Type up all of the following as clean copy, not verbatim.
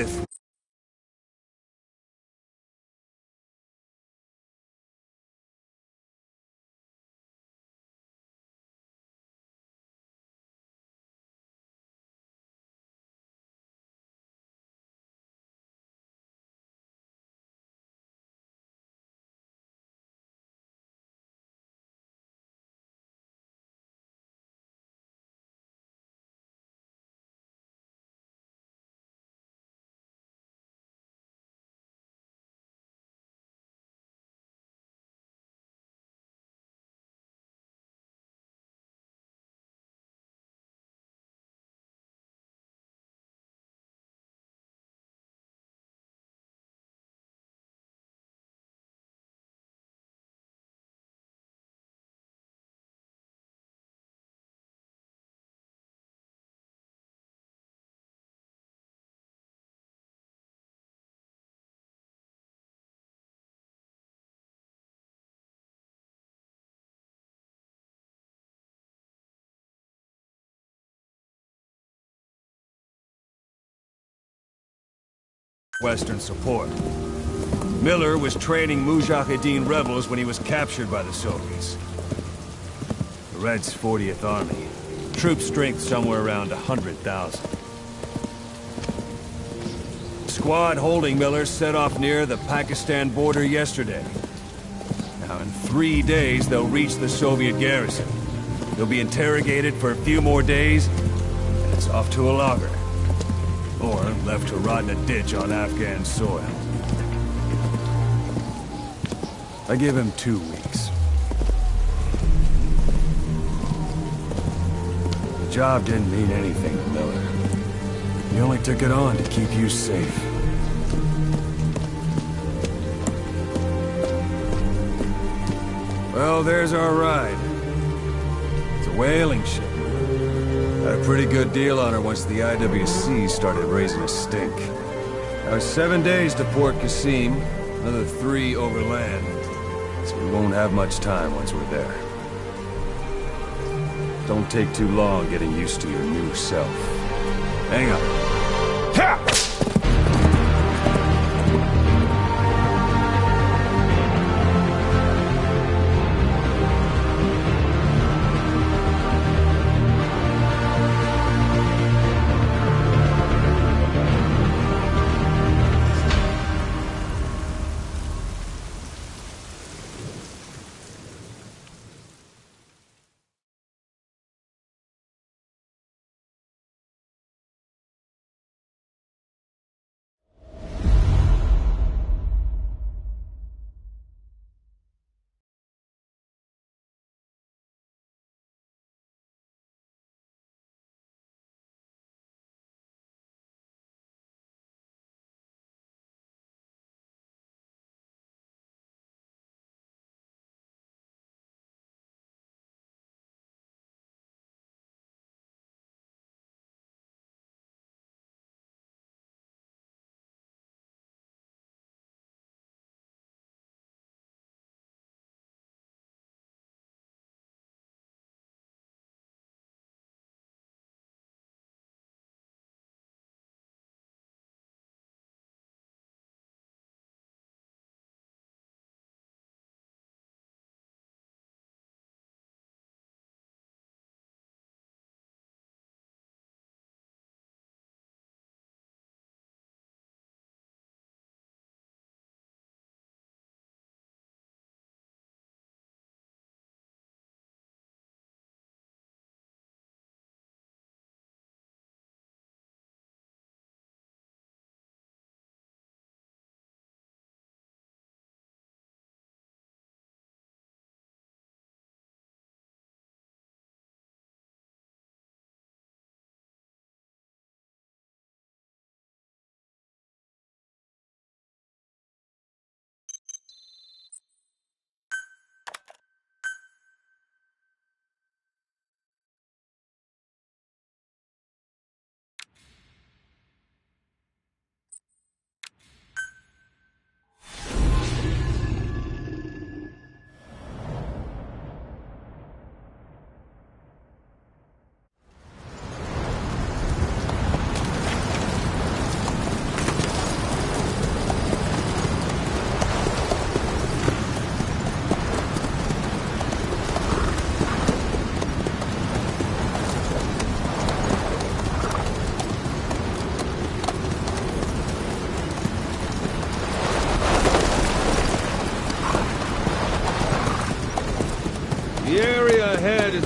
5th. Western support. Miller was training Mujahideen rebels when he was captured by the Soviets. The Reds' 40th Army. Troop strength somewhere around 100,000. Squad holding Miller set off near the Pakistan border yesterday. Now in 3 days, they'll reach the Soviet garrison. They'll be interrogated for a few more days, and it's off to a lager. Or left to rot in a ditch on Afghan soil. I give him 2 weeks. The job didn't mean anything to Miller. He only took it on to keep you safe. Well, there's our ride. It's a whaling ship. Had a pretty good deal on her once the IWC started raising a stink. Now 7 days to Port Qasim, another 3 overland. So we won't have much time once we're there. Don't take too long getting used to your new self. Hang on. Ha!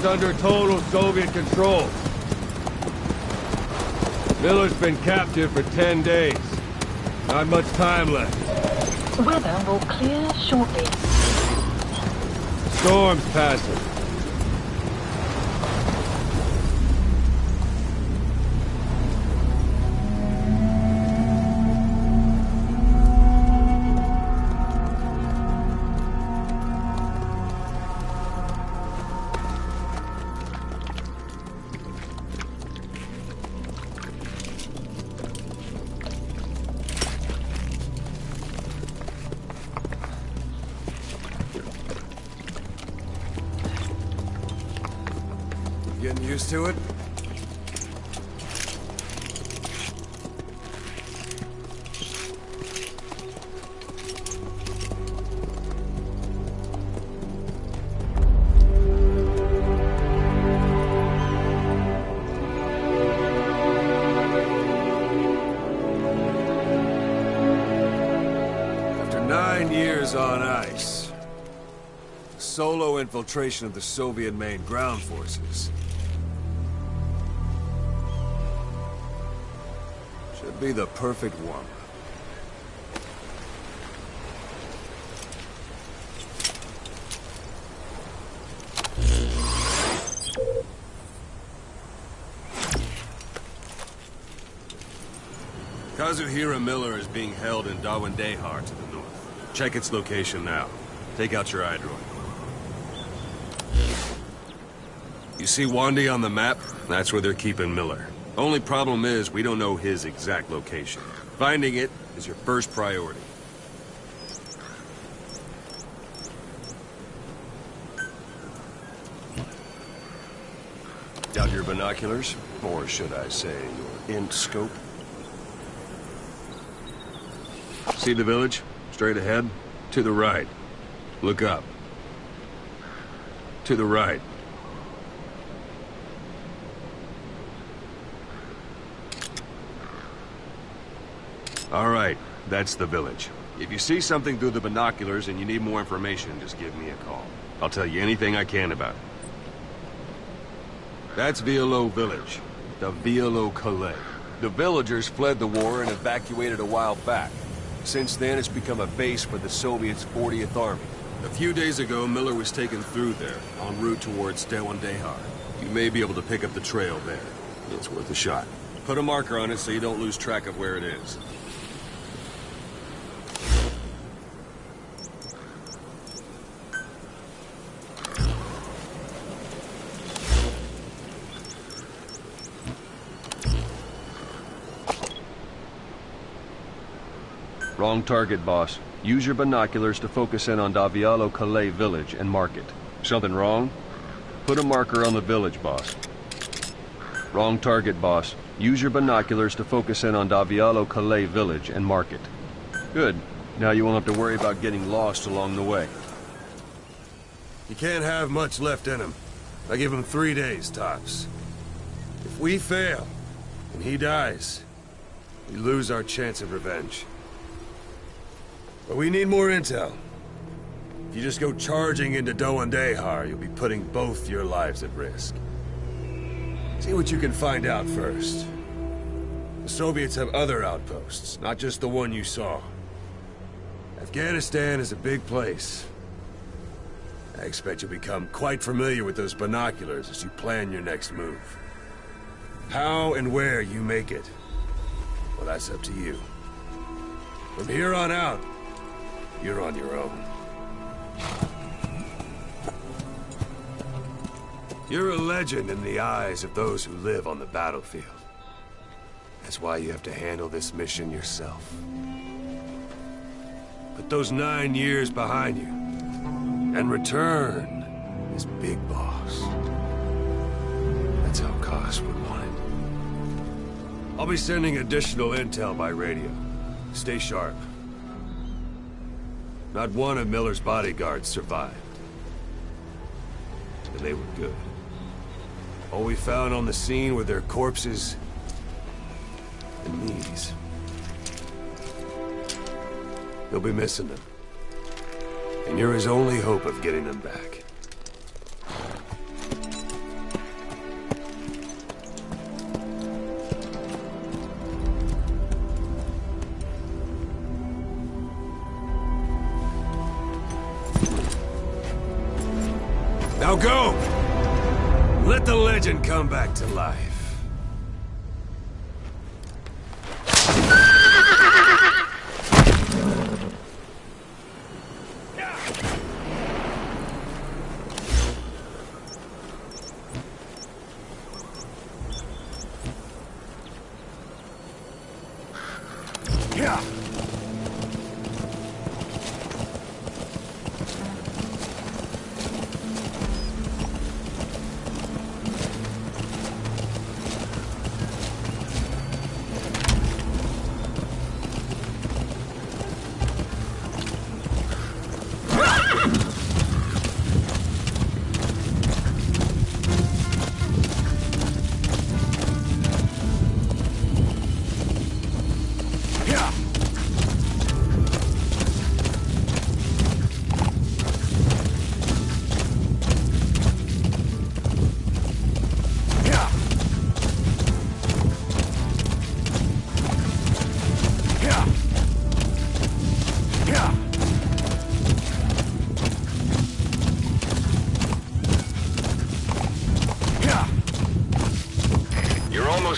under total Soviet control. Miller's been captive for 10 days. Not much time left. Weather will clear shortly. Storm's passing. Getting used to it? After 9 years on ice, solo infiltration of the Soviet main ground forces should be the perfect one. Kazuhira Miller is being held in Dawandehar to the north. Check its location now. Take out your iDroid. You see Wandi on the map? That's where they're keeping Miller. Only problem is, we don't know his exact location. Finding it is your first priority. Got your binoculars? Or should I say, your int scope? See the village? Straight ahead? To the right. Look up. To the right. All right, that's the village. If you see something through the binoculars and you need more information, just give me a call. I'll tell you anything I can about it. That's Violo Village, the Violo Calais. The villagers fled the war and evacuated a while back. Since then, it's become a base for the Soviets' 40th Army. A few days ago, Miller was taken through there, en route towards Dawandehar. You may be able to pick up the trail there. It's worth a shot. Put a marker on it so you don't lose track of where it is. Wrong target, boss. Use your binoculars to focus in on Violo Calais village and mark it. Something wrong? Put a marker on the village, boss. Wrong target, boss. Use your binoculars to focus in on Violo Calais village and mark it. Good. Now you won't have to worry about getting lost along the way. You can't have much left in him. I give him 3 days, tops. If we fail, and he dies, we lose our chance of revenge. But we need more intel. If you just go charging into Dawandehar, you'll be putting both your lives at risk. See what you can find out first. The Soviets have other outposts, not just the one you saw. Afghanistan is a big place. I expect you'll become quite familiar with those binoculars as you plan your next move. How and where you make it, well, that's up to you. From here on out, you're on your own. You're a legend in the eyes of those who live on the battlefield. That's why you have to handle this mission yourself. Put those 9 years behind you, and return as Big Boss. That's how Koss would want it. I'll be sending additional intel by radio. Stay sharp. Not one of Miller's bodyguards survived. And they were good. All we found on the scene were their corpses and knees. You'll be missing them. And you're his only hope of getting them back. Now go! Let the legend come back to life. Yeah.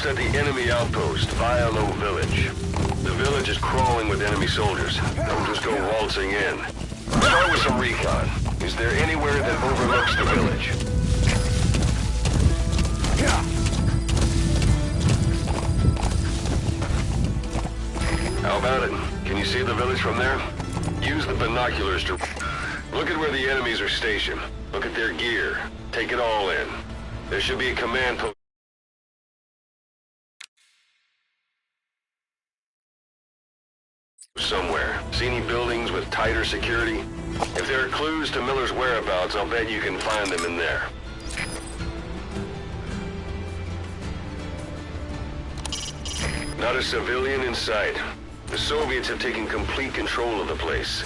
At the enemy outpost, Vialo Village. The village is crawling with enemy soldiers. Don't just go waltzing in. Start with some recon. Is there anywhere that overlooks the village? How about it? Can you see the village from there? Use the binoculars to... Look at where the enemies are stationed. Look at their gear. Take it all in. There should be a command post somewhere. See any buildings with tighter security? If there are clues to Miller's whereabouts, I'll bet you can find them in there. Not a civilian in sight. The Soviets have taken complete control of the place.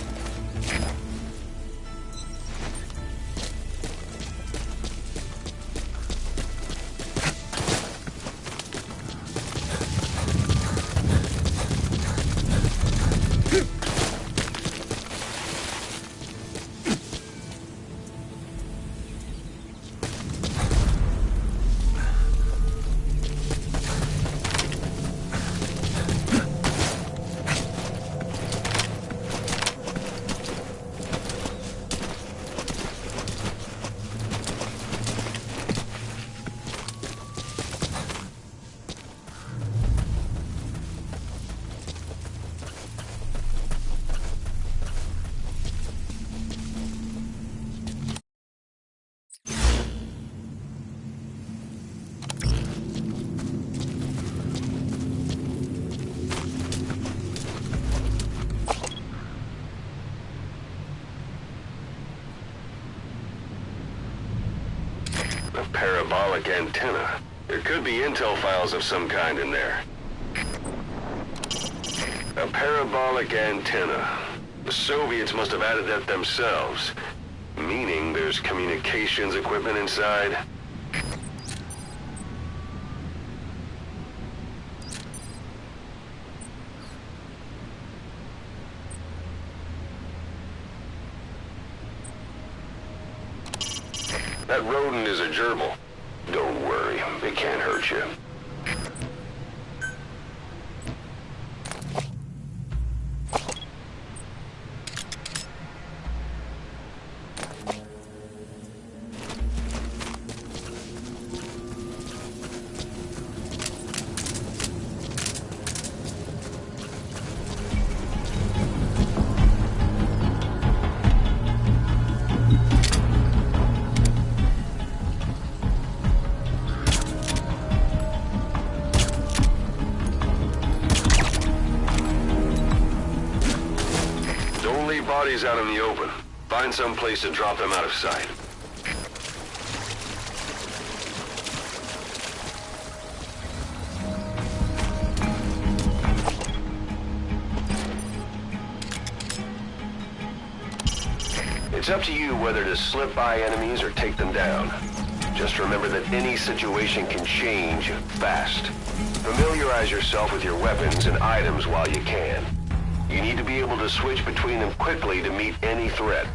A parabolic antenna. There could be intel files of some kind in there. A parabolic antenna. The Soviets must have added that themselves. Meaning there's communications equipment inside. That rodent is a gerbil. Don't worry, it can't hurt you. Bodies out in the open. Find some place to drop them out of sight. It's up to you whether to slip by enemies or take them down. Just remember that any situation can change fast. Familiarize yourself with your weapons and items while you can. You need to be able to switch between them quickly to meet any threat.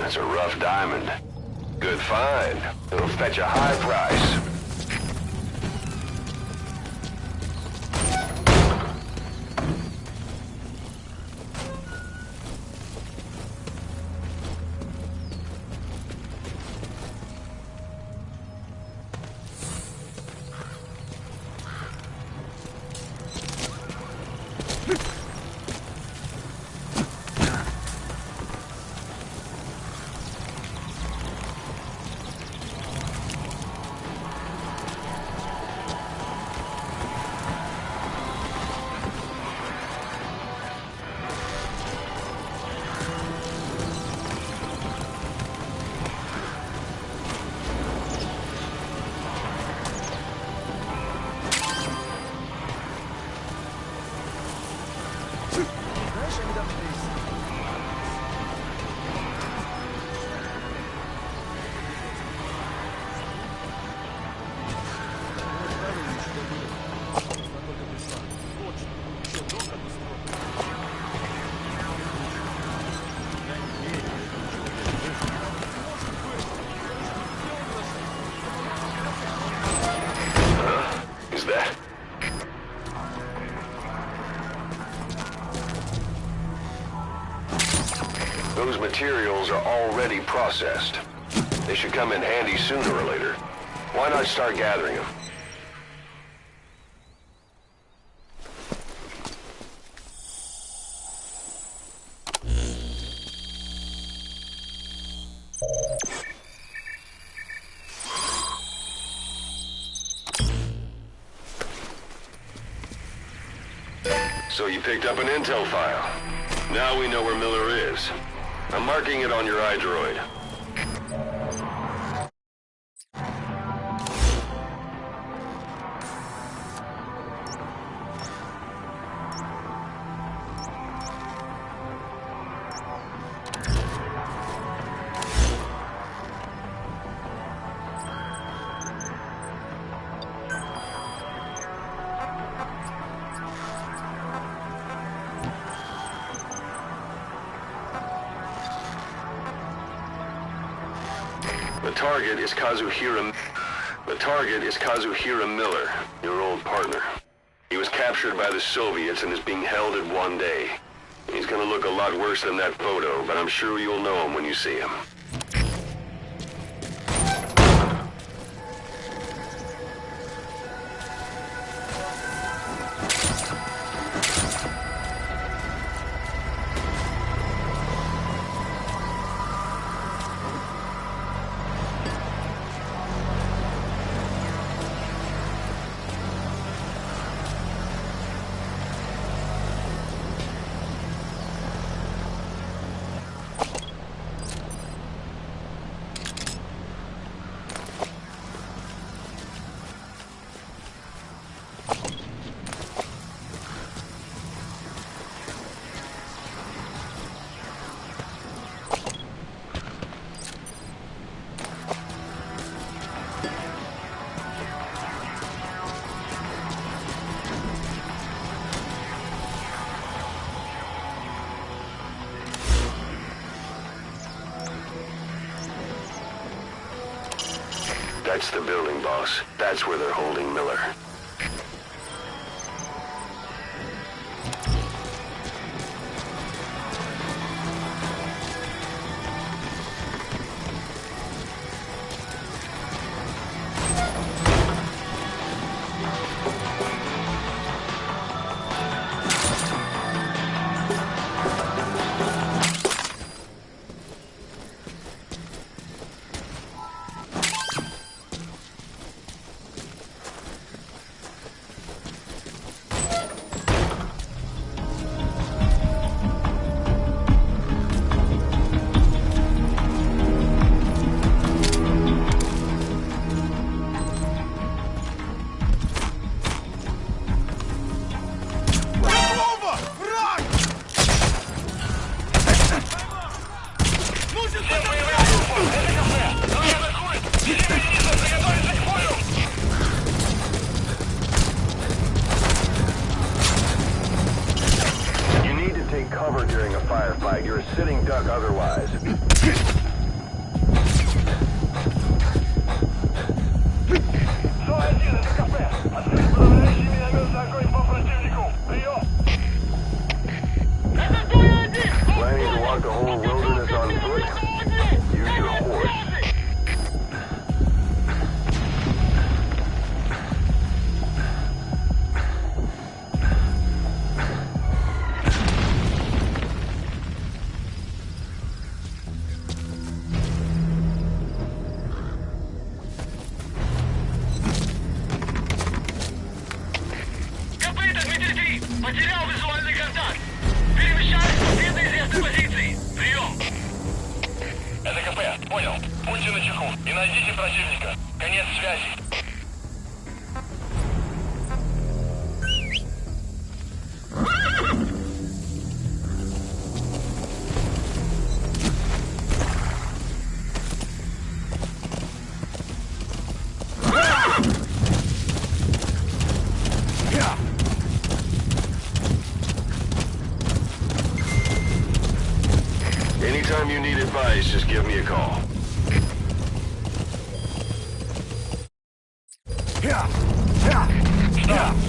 It's a rough diamond. Good find. It'll fetch a high price. Those materials are already processed. They should come in handy sooner or later. Why not start gathering them? So you picked up an intel file. Now we know where Miller is. I'm marking it on your iDroid. The target is Kazuhira Miller, your old partner. He was captured by the Soviets and is being held at One Day. He's gonna look a lot worse than that photo, but I'm sure you'll know him when you see him. That's the building, boss. That's where they're holding Miller. Cover during a firefight. You're a sitting duck otherwise. Planning to walk the whole wilderness on foot? Use your horse. Копыта, Дмитрий 3! Потерял визуальный контакт! Перемещаюсь в известной позиции! Прием! Это КП, понял. Будьте начеку и найдите противника. Конец связи. Anytime you need advice, just give me a call.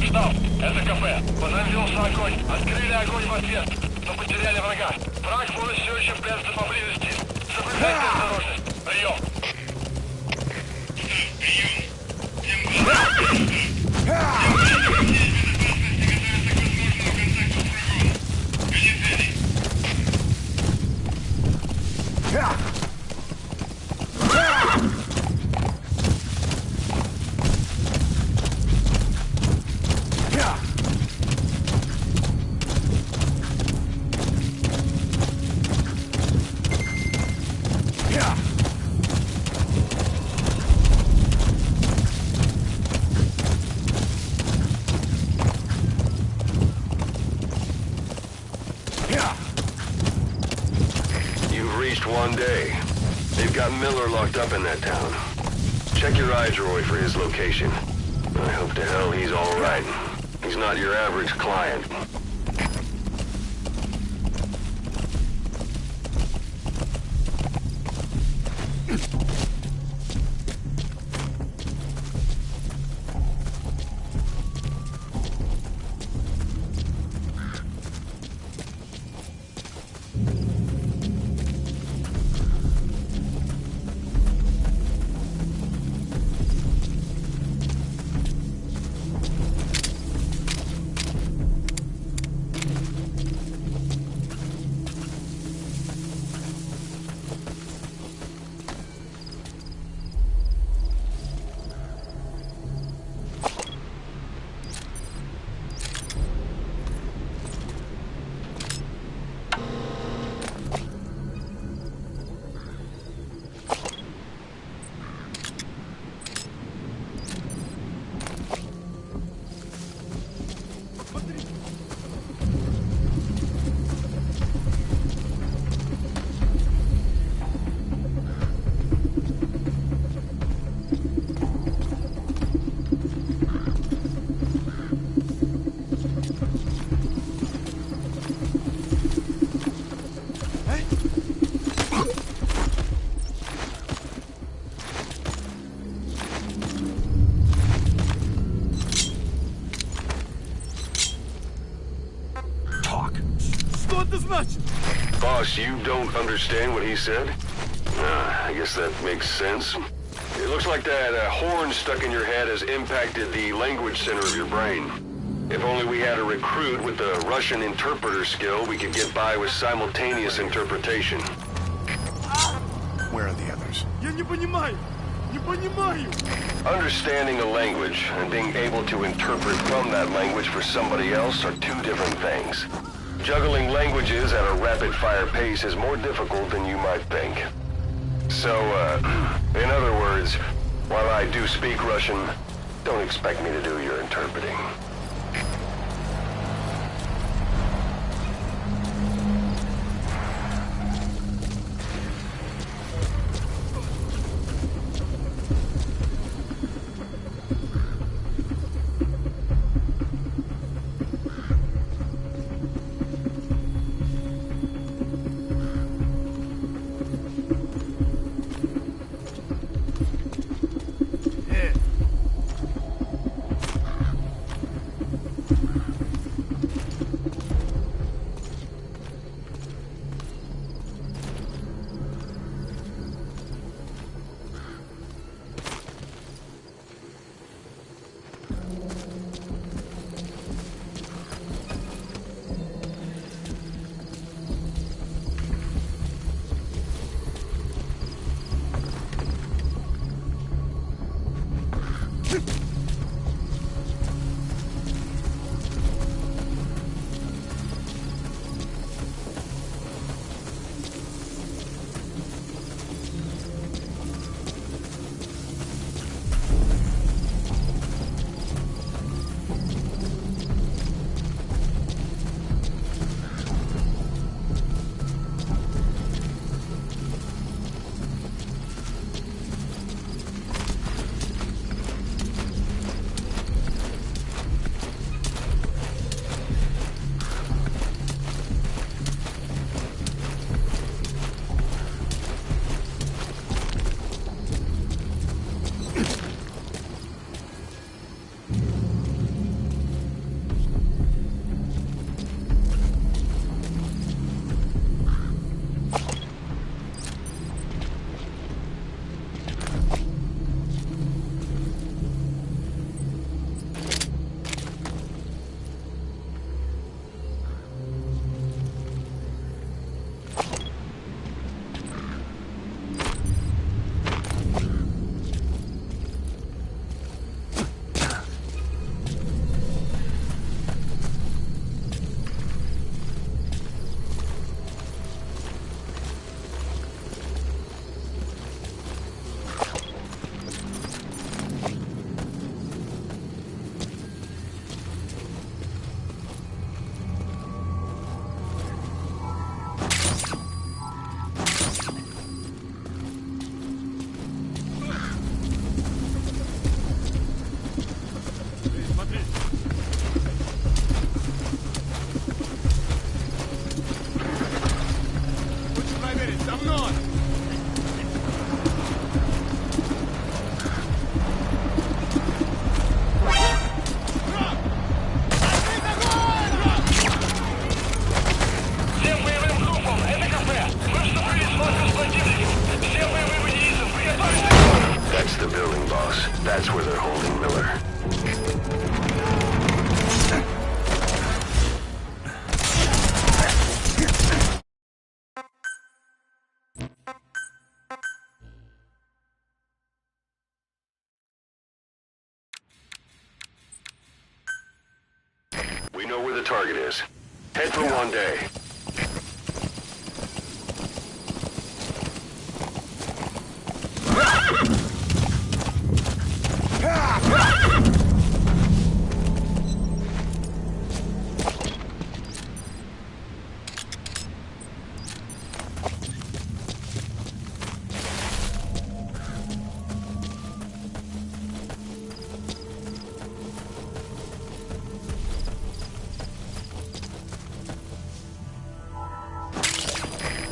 Штаб, это КП. Понадеялся огонь. Открыли огонь в ответ, но потеряли врага. Враг может все еще прятаться поблизости. Соблюдайте осторожность. Прием. You've reached one day. They've got Miller locked up in that town. Check your iDroid for his location. I hope to hell he's all right. He's not your average client. Boss, you don't understand what he said? I guess that makes sense. It looks like that horn stuck in your head has impacted the language center of your brain. If only we had a recruit with the Russian interpreter skill, we could get by with simultaneous interpretation. Where are the others? Я не понимаю! Не понимаю! Understanding a language and being able to interpret from that language for somebody else are two different things. Juggling languages at a rapid-fire pace is more difficult than you might think. So, in other words, while I do speak Russian, don't expect me to do your interpreting. проверить, за мной! Всем боевым группам, это кафе! Мы вступили в схватку с противником! Всем боевым единицам, приготовиться! That's the building, boss. That's where they're holding Miller. We know where the target is. Head for one day.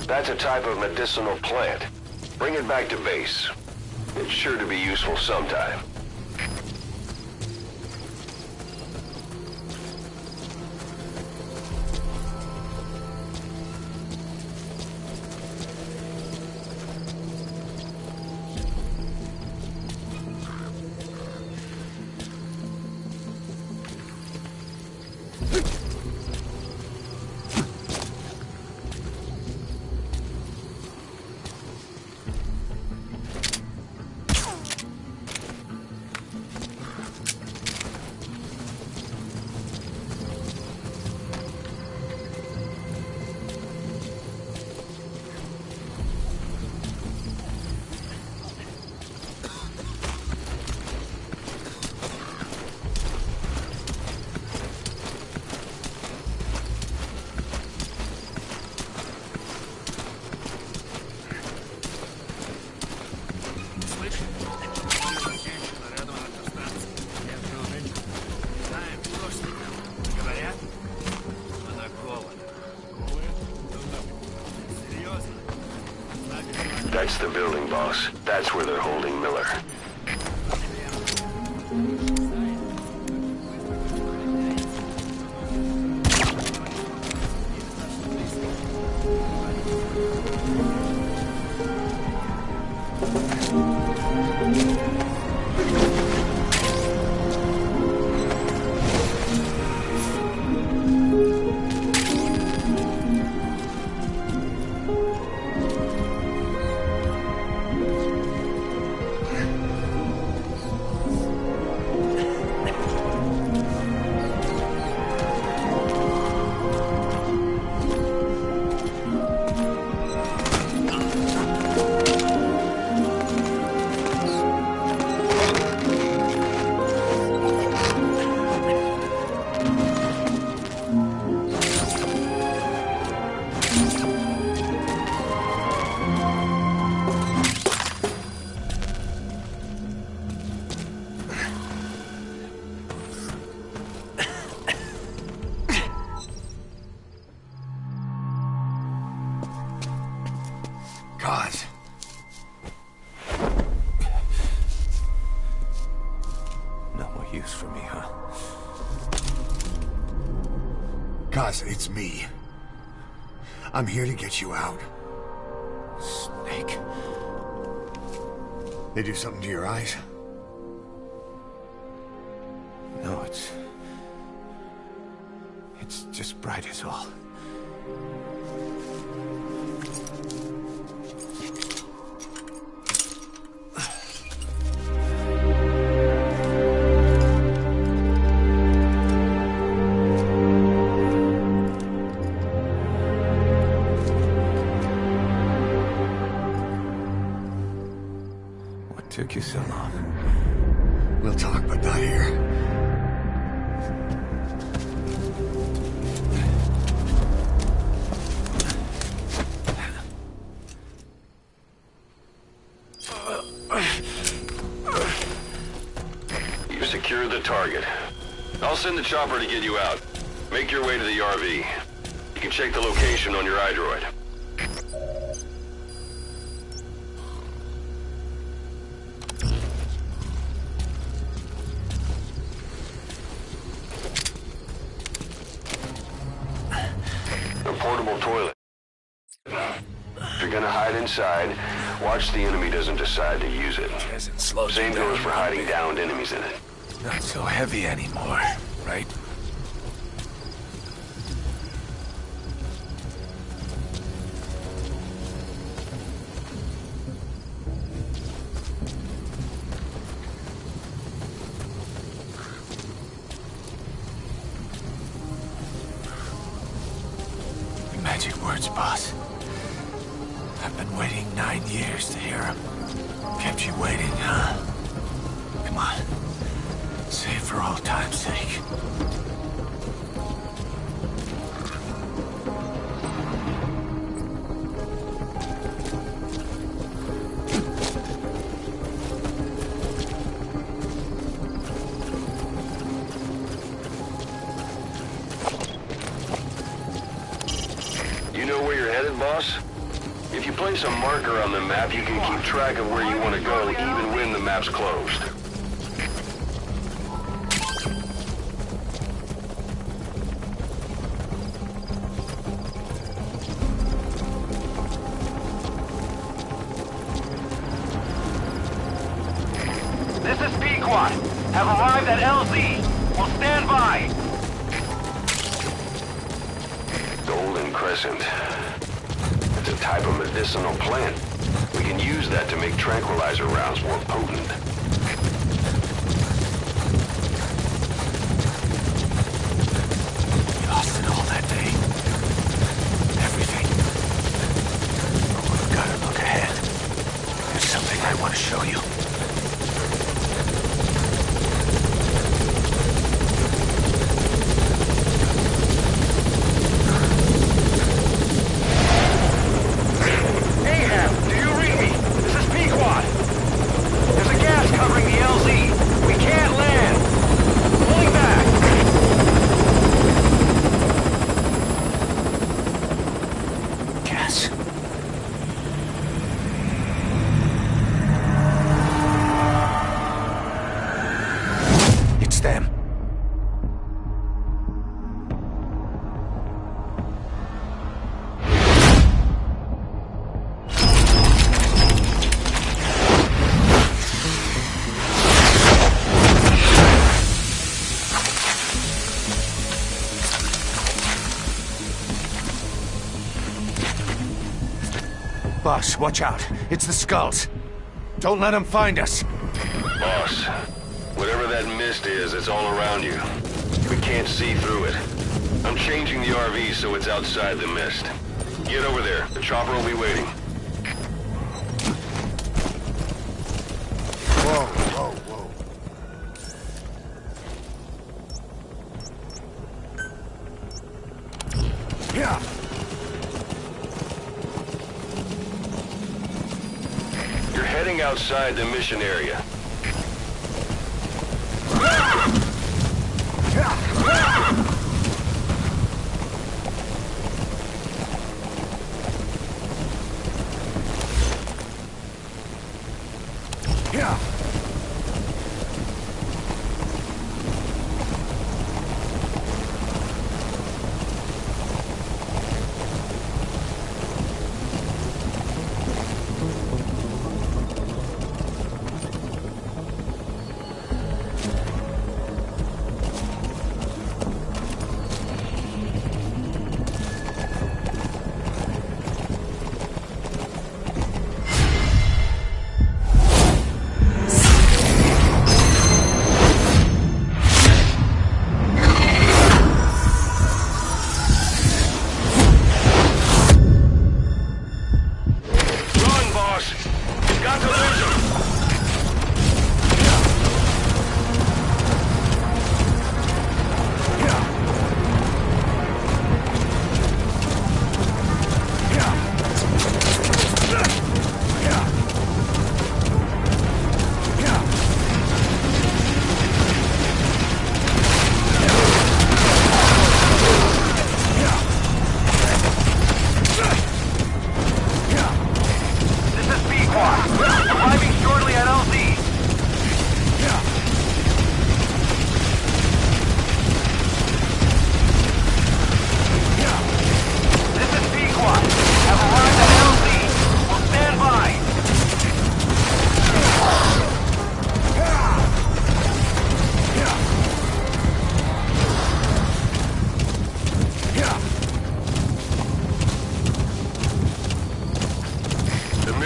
That's a type of medicinal plant. Bring it back to base. It's sure to be useful sometime. That's the building, boss. That's where they're holding Miller. God. No more use for me, huh? Kaz, it's me. I'm here to get you out. Snake. They do something to your eyes? No, it's just bright is all. What took you so long? We'll talk, but not here. You secured the target. I'll send the chopper to get you out. Make your way to the RV. You can check the location on your iDroid. If you're gonna hide inside, watch the enemy doesn't decide to use it. Same goes for hiding downed enemies in it. Not so heavy anymore, right? Magic words, boss. I've been waiting 9 years to hear them. Kept you waiting, huh? Come on. Say it for all time's sake. You know where you're headed, boss? If you place a marker on the map, you can keep track of where you want to go even when the map's closed. This is Pequot. Have arrived at LZ. Will stand by. Golden Crescent. It's a type of medicinal plant. We can use that to make tranquilizer rounds more potent. We lost it all that day. Everything. But we've got to look ahead. There's something I want to show you. Ahab, do you read me? This is Pequot. There's a gas covering the LZ. We can't land. Pulling back. Gas. It's them. Boss, watch out. It's the Skulls. Don't let them find us. Boss, whatever that mist is, it's all around you. We can't see through it. I'm changing the RV so it's outside the mist. Get over there. The chopper will be waiting. Whoa, whoa, whoa. Yeah. You're heading outside the mission area. Yeah.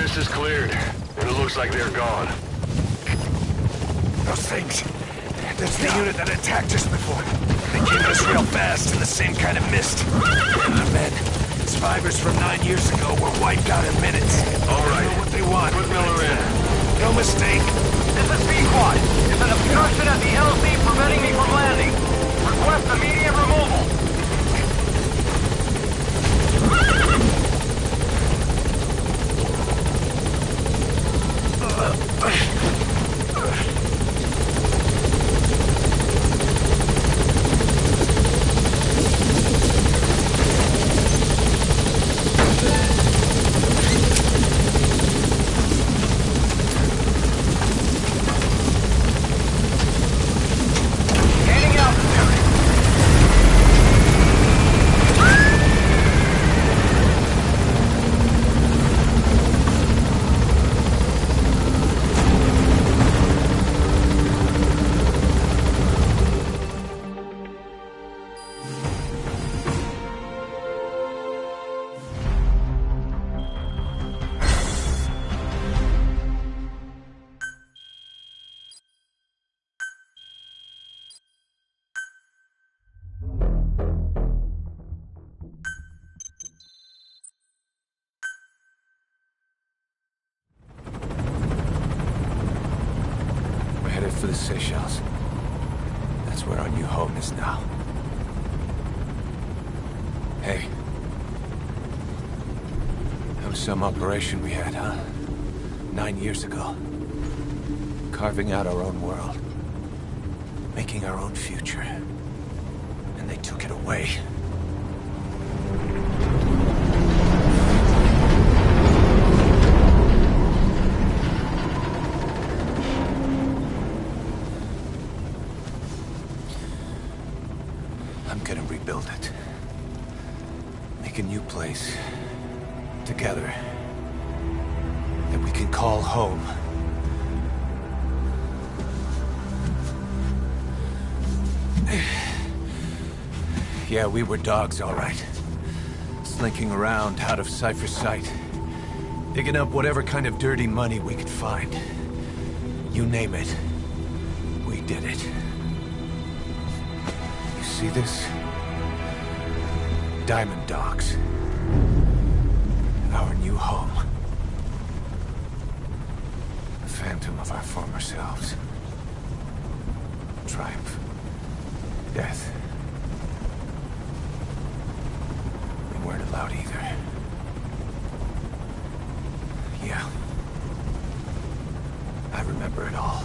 This is cleared, and it looks like they're gone. Those things. That's the unit that attacked us before. They came at us real fast in the same kind of mist. Our men, survivors from 9 years ago, were wiped out in minutes. All right. They know what they want. Put Miller in. No mistake. This is B-Quad. It's an obstruction at the LZ preventing me from landing. Request immediate removal. Gaining altitude. We're headed for the Seychelles. That's where our new home is now. Hey. That was some operation we had, huh? 9 years ago. Carving out our own world. Making our own future. And they took it away. I'm gonna rebuild it. Make a new place. Together. That we can call home. Yeah, we were dogs, all right. Slinking around out of Cypher's sight. Digging up whatever kind of dirty money we could find. You name it. We did it. You see this? Diamond Dogs. Our new home. The phantom of our former selves. Triumph. Death. We weren't allowed either. Yeah. I remember it all.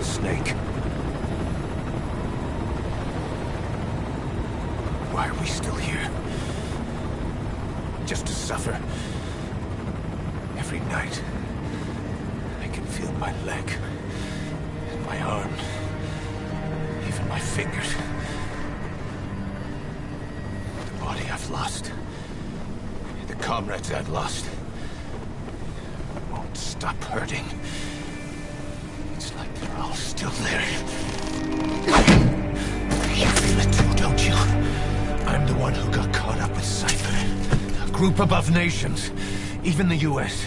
Snake. Why are we still here? Just to suffer? Every night, I can feel my leg, and my arm, even my fingers. The body I've lost, the comrades I've lost. don't stop hurting. It's like they're all still there. You feel it too, don't you? I'm the one who got caught up with Cypher. A group above nations, even the US.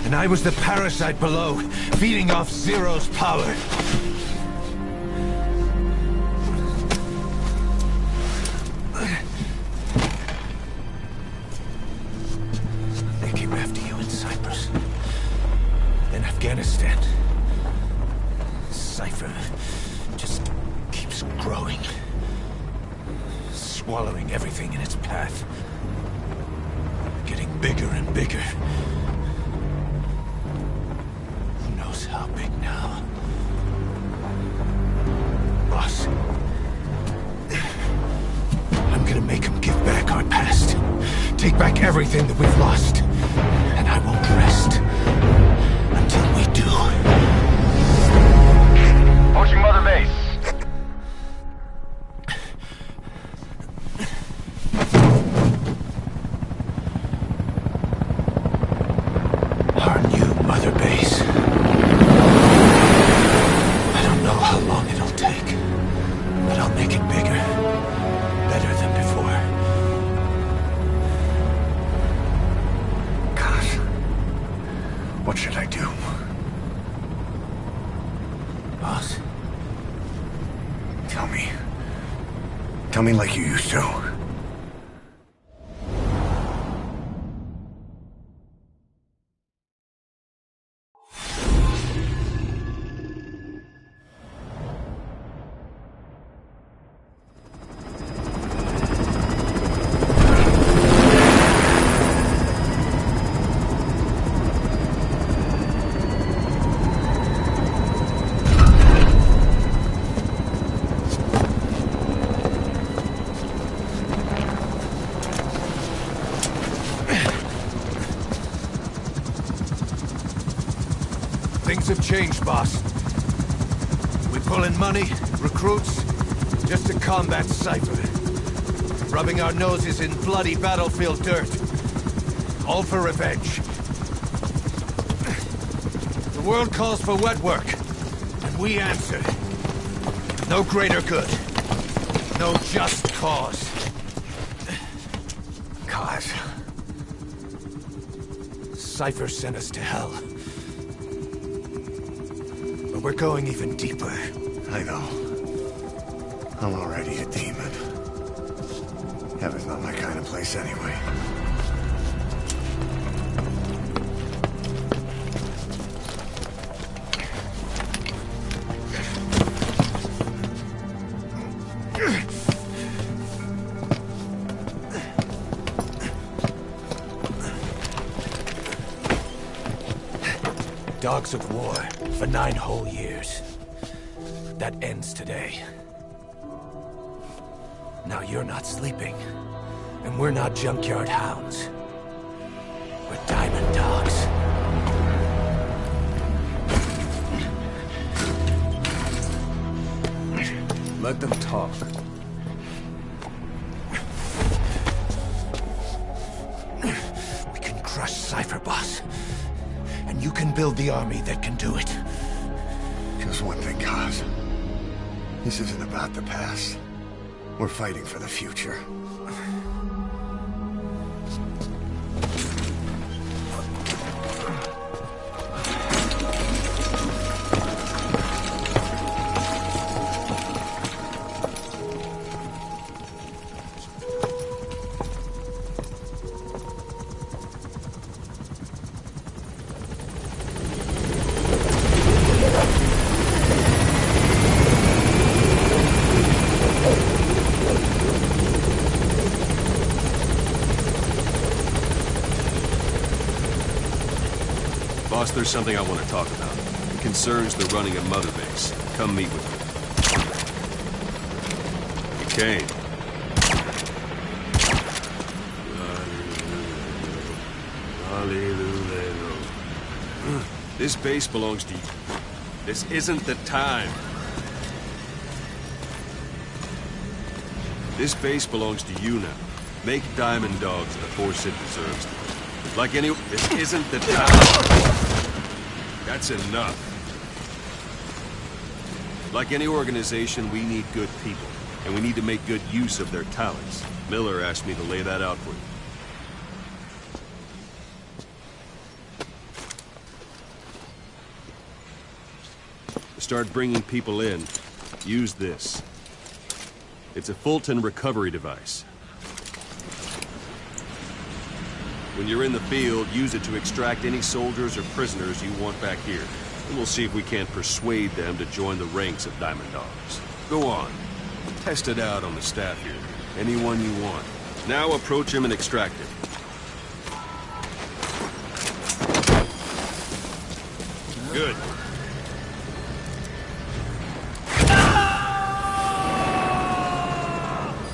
And I was the parasite below, feeding off Zero's power. They came after you in Cyprus. Then Afghanistan. Cypher just keeps growing. Swallowing everything in its path. Getting bigger and bigger. Who knows how big now? Boss. I'm gonna make him give back our past. Take back everything that we've lost. And I won't rest until we do. Approaching Mother Base. Our new Mother Base. I don't know how long it'll take, but I'll make it bigger. Better than before. Gosh. What should I do? Boss, Tell me. Tell me like you used to. things have changed, boss. We pull in money, recruits, just to combat Cypher. Rubbing our noses in bloody battlefield dirt. All for revenge. The world calls for wet work, and we answer. No greater good. No just cause. Cause. Cypher sent us to hell. But we're going even deeper. I know. I'm already a demon. Heaven's not my kind of place anyway. Dogs of war for 9 whole years. That ends today. Now you're not sleeping, and we're not junkyard hounds. We're diamond dogs. Let them talk. We can crush Cypher, boss. And you can build the army that can do it. Just one thing, Kaz. This isn't about the past. We're fighting for the future. Boss, there's something I want to talk about. It concerns the running of Mother Base. Come meet with me. Kane. This base belongs to you. This isn't the time. This base belongs to you now. Make Diamond Dogs the force it deserves. Like any... This isn't the time. That's enough. Like any organization, we need good people. And we need to make good use of their talents. Miller asked me to lay that out for you. To start bringing people in, use this. It's a Fulton recovery device. When you're in the field, use it to extract any soldiers or prisoners you want back here. And we'll see if we can't persuade them to join the ranks of Diamond Dogs. Go on. Test it out on the staff here. Anyone you want. Now approach him and extract it. Good.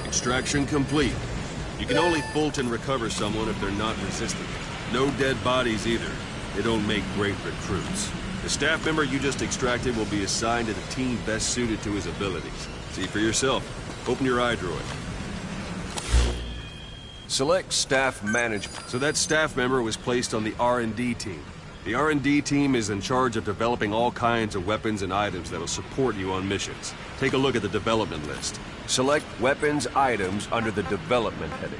Extraction complete. You can only Fulton recover someone if they're not resistant. No dead bodies either. They don't make great recruits. The staff member you just extracted will be assigned to the team best suited to his abilities. See for yourself. Open your iDroid. Select staff management. So that staff member was placed on the R&D team. The R&D team is in charge of developing all kinds of weapons and items that will support you on missions. Take a look at the development list. Select weapons items under the development heading.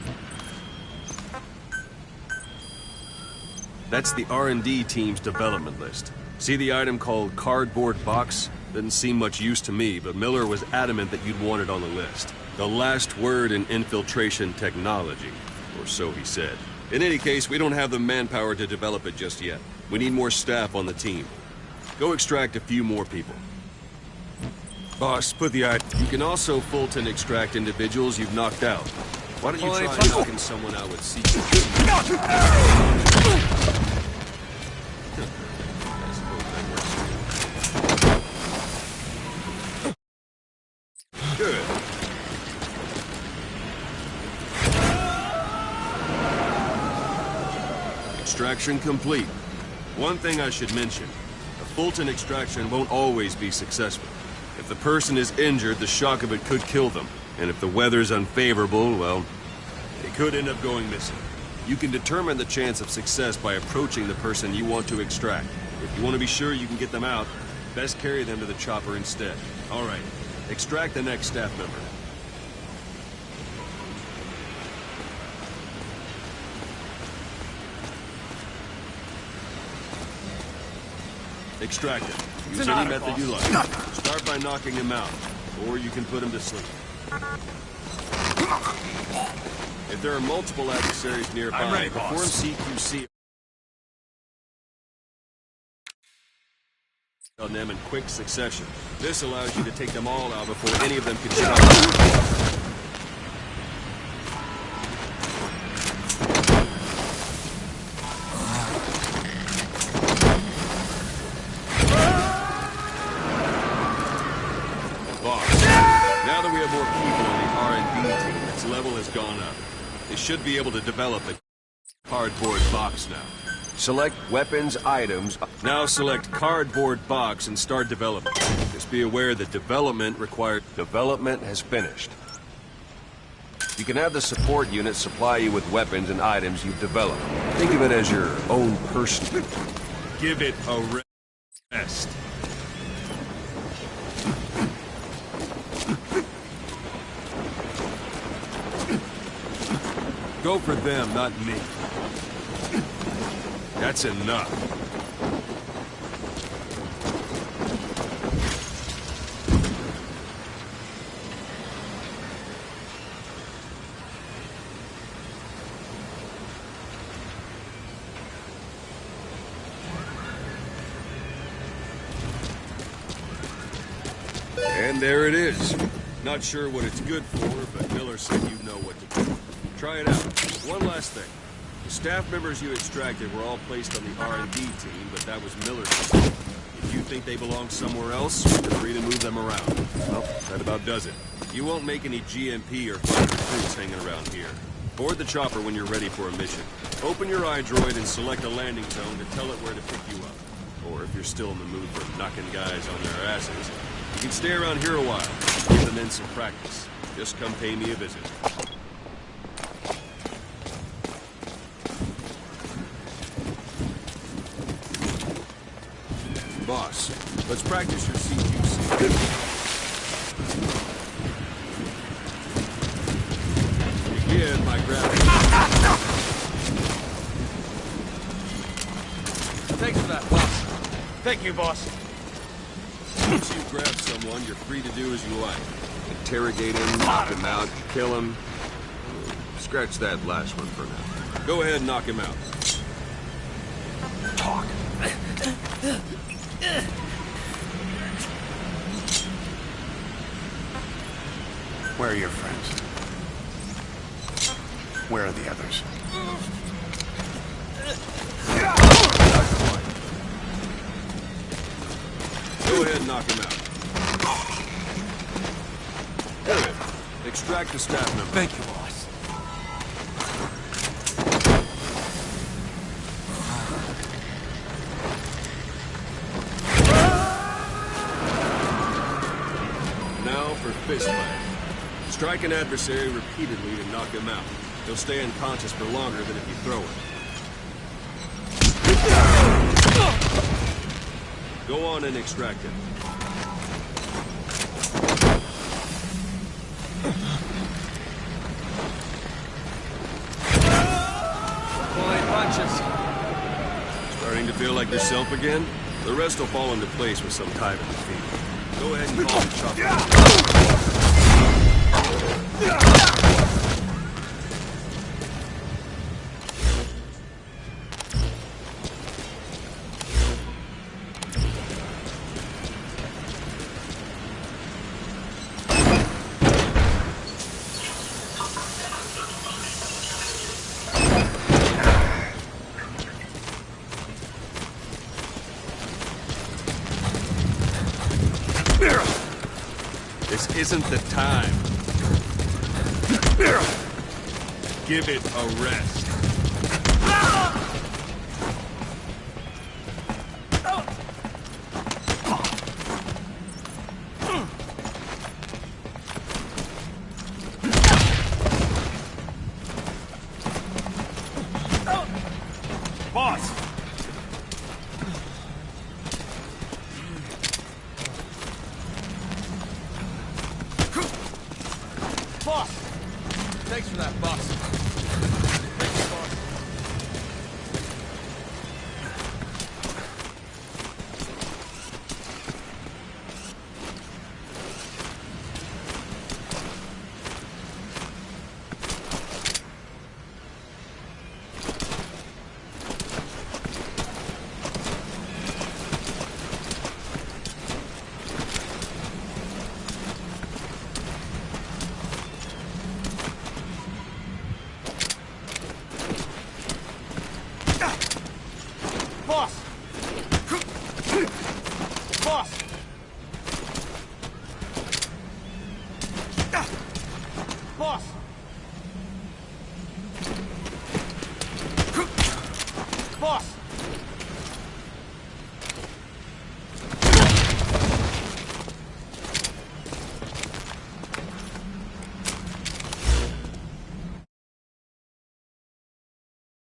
That's the R&D team's development list. See the item called cardboard box? Didn't seem much use to me, but Miller was adamant that you'd want it on the list. The last word in infiltration technology, or so he said. In any case, we don't have the manpower to develop it just yet. We need more staff on the team. Go extract a few more people. Boss, put the item. You can also Fulton extract individuals you've knocked out. Why don't you try knocking someone out with secret? Good. Extraction complete. One thing I should mention. A Fulton extraction won't always be successful. If the person is injured, the shock of it could kill them. And if the weather's unfavorable, well, they could end up going missing. You can determine the chance of success by approaching the person you want to extract. If you want to be sure you can get them out, best carry them to the chopper instead. All right. Extract the next staff member. Extract him. Use any method you like. Start by knocking him out, or you can put him to sleep. If there are multiple adversaries nearby, perform CQC on them in quick succession. This allows you to take them all out before any of them can stop. Now that we have more people on the R&D team, its level has gone up. They should be able to develop the cardboard box now. Select weapons items. Now select cardboard box and start development. Just be aware that development has finished. You can have the support unit supply you with weapons and items you've developed. Think of it as your own personal. Give it a rest. Go for them, not me. That's enough. And there it is. Not sure what it's good for, but Miller said you know what to do. Try it out. One last thing. The staff members you extracted were all placed on the R&D team, but that was Miller's decision. If you think they belong somewhere else, you're free to move them around. Well, that about does it. You won't make any GMP or fire recruits hanging around here. Board the chopper when you're ready for a mission. Open your iDroid and select a landing zone to tell it where to pick you up. Or if you're still in the mood for knocking guys on their asses, you can stay around here a while. Give them in some practice. Just come pay me a visit. boss. Let's practice your CQC. Begin by grabbing... Thanks for that, boss. Thank you, boss. Once you grab someone, you're free to do as you like. Interrogate him, knock him out, kill him. Scratch that last one for now. Go ahead and knock him out. Talk. Where are your friends? Where are the others? Go ahead and knock him out. Good. Extract the staff member. Thank you, boss. Now for fist fight. Strike an adversary repeatedly to knock him out. He'll stay unconscious for longer than if you throw it. Go on and extract him. 20 punches. Starting to feel like yourself again? The rest will fall into place with some time in the field. Go ahead and call the chopper. This isn't the time. Give it a rest. Boss! Boss! Thanks for that, boss. Thank you, boss. Boss! Boss! Boss! Boss!